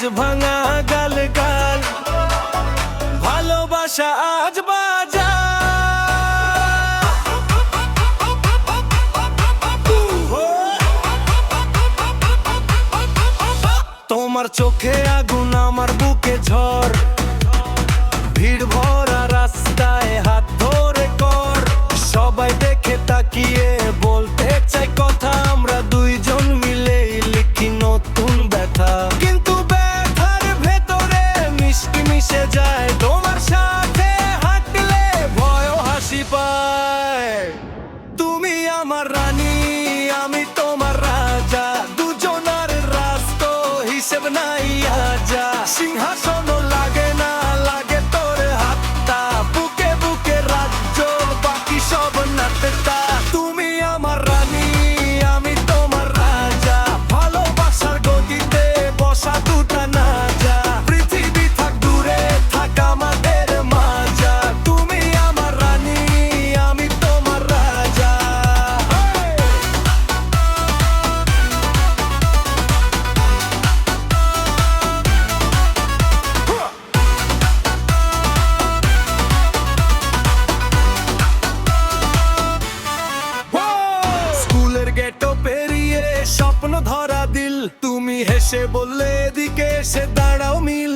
আজ ভাঙা গাল গাল, ভালোবাসা আজ বাজা। তোমার চোখে আগুন, আমার বুকে ঝড়, ভিড় ভরা রাস্তায় হাত ধরে কর। সবাই দেখে তাকিয়ে বলতে চাই কথা, আমরা দুইজন মিলে লিখি নতুন ব্যথা। কিন্তু ব্যথার ভেতরে মিষ্টি মিশে যায়, তোমার সাথে হাঁটলে ভয় হাসি পায়। তুমি আমার রানী, আমি তোমার রাজা, দুজনার রাস্ত হিসেব নাই আজা। সিংহাসন লাগে না, লাগে তোর হাতটা, বুকে বুকে রাজ্য, বাকি সব নাট্যটা। তুমি আমার রানী, আমি তোমার রাজা, ভালোবাসার গতিতে বসা দুটা না যা। পৃথিবী থাক দূরে, থাক আমাদের মাজা। তুমি আমার রানী, আমি তোমার রাজা। স্কুলের গেটো পেরিয়ে স্বপ্ন ধরা দিল, তুমি হেসে বললে এদিকে এসে দাঁড়াও মিল।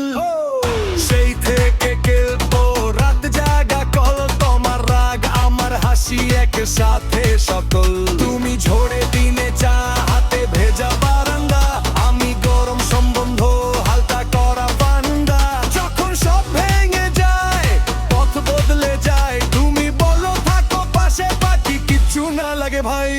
সেই থেকে খেলতো রাত জাগা কল, তোমার রাগ আমার হাসি একসাথে সকল। তুমি ঝড়ে দিনে চা হাতে ভেজা বারান্দা, আমি গরম সম্বন্ধ হালকা করা বান্দা। যখন সব ভেঙে যায়, পথ বদলে যায়, তুমি বলো থাকো পাশে, বাকি কিচ্ছু না লাগে ভাই।